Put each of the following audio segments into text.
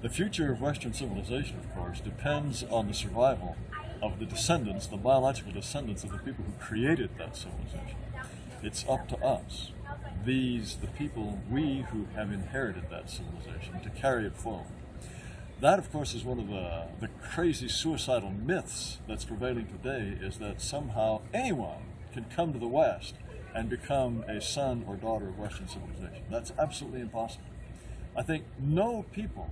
The future of Western civilization, of course, depends on the survival of the descendants, the biological descendants of the people who created that civilization. It's up to us, the people, we who have inherited that civilization, to carry it forward. That, of course, is one of the crazy suicidal myths that's prevailing today, is that somehow anyone can come to the West and become a son or daughter of Western civilization. That's absolutely impossible. I think no people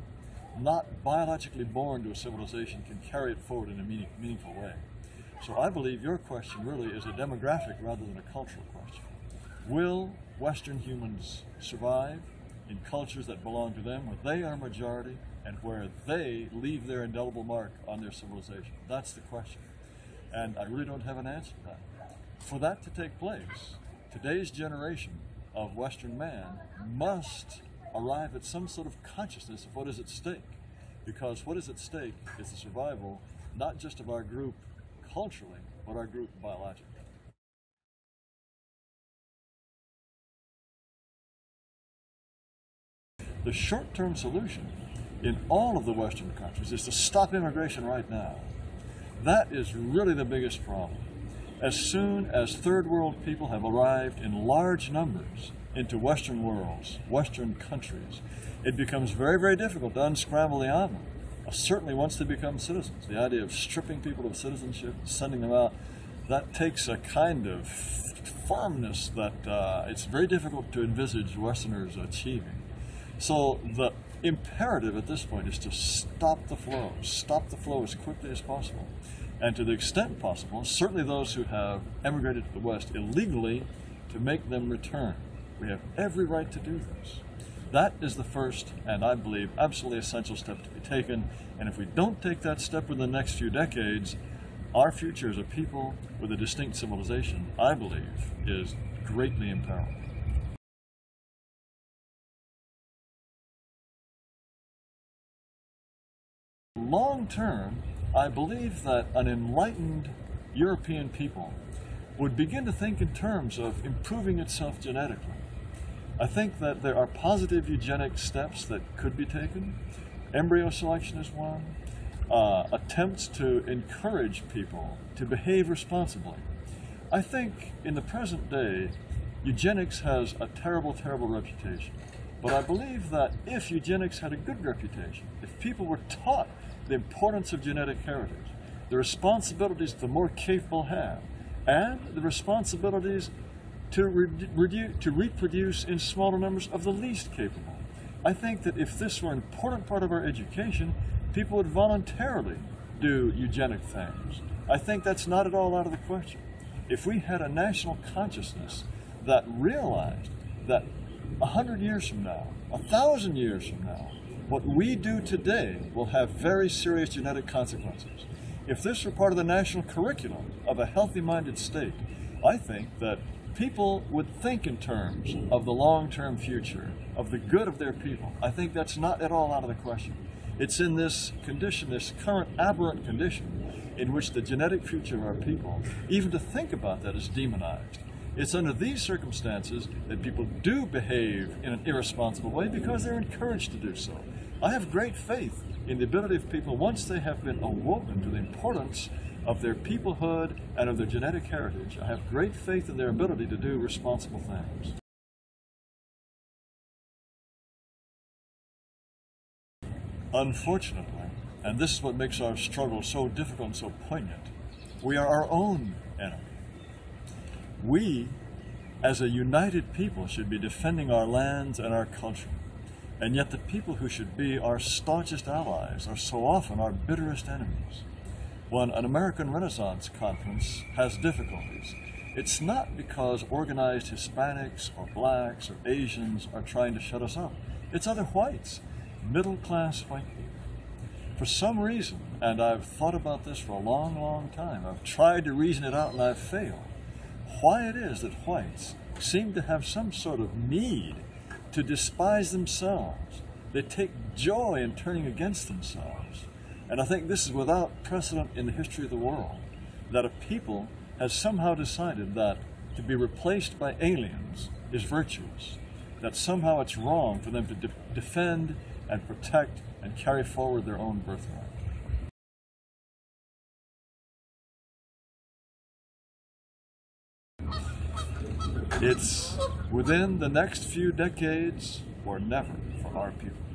not biologically born to a civilization can carry it forward in a meaningful way. So I believe your question really is a demographic rather than a cultural question. Will Western humans survive in cultures that belong to them, where they are majority and where they leave their indelible mark on their civilization? That's the question. And I really don't have an answer to that. For that to take place, today's generation of Western man must arrive at some sort of consciousness of what is at stake. Because what is at stake is the survival, not just of our group culturally, but our group biologically. The short-term solution in all of the Western countries is to stop immigration right now. That is really the biggest problem. As soon as third world people have arrived in large numbers into Western worlds, Western countries, it becomes very, very difficult to unscramble the omelet. Certainly once they become citizens, the idea of stripping people of citizenship, sending them out, that takes a kind of firmness that it's very difficult to envisage Westerners achieving. So the imperative at this point is to stop the flow as quickly as possible. And to the extent possible, certainly those who have emigrated to the West illegally, to make them return. We have every right to do this. That is the first, and I believe, absolutely essential step to be taken. And if we don't take that step within the next few decades, our future as a people with a distinct civilization, I believe, is greatly imperiled. Long term, I believe that an enlightened European people would begin to think in terms of improving itself genetically. I think that there are positive eugenic steps that could be taken. Embryo selection is one. Attempts to encourage people to behave responsibly. I think in the present day, eugenics has a terrible, terrible reputation. But I believe that if eugenics had a good reputation, if people were taught the importance of genetic heritage, the responsibilities the more capable have, and the responsibilities to reproduce in smaller numbers of the least capable. I think that if this were an important part of our education, people would voluntarily do eugenic things. I think that's not at all out of the question. If we had a national consciousness that realized that 100 years from now, 1,000 years from now, what we do today will have very serious genetic consequences. If this were part of the national curriculum of a healthy-minded state, I think that people would think in terms of the long-term future, of the good of their people. I think that's not at all out of the question. It's in this condition, this current aberrant condition, in which the genetic future of our people, even to think about that, is demonized. It's under these circumstances that people do behave in an irresponsible way because they're encouraged to do so. I have great faith in the ability of people, once they have been awoken to the importance of their peoplehood and of their genetic heritage, I have great faith in their ability to do responsible things. Unfortunately, and this is what makes our struggle so difficult and so poignant, we are our own enemy. We, as a united people, should be defending our lands and our culture. And yet the people who should be our staunchest allies are so often our bitterest enemies. When an American Renaissance conference has difficulties, it's not because organized Hispanics or blacks or Asians are trying to shut us up. It's other whites, middle-class white people. For some reason, and I've thought about this for a long, long time, I've tried to reason it out and I've failed, why it is that whites seem to have some sort of need to despise themselves. They take joy in turning against themselves. And I think this is without precedent in the history of the world, that a people has somehow decided that to be replaced by aliens is virtuous, that somehow it's wrong for them to defend and protect and carry forward their own birthright. It's within the next few decades or never for our people.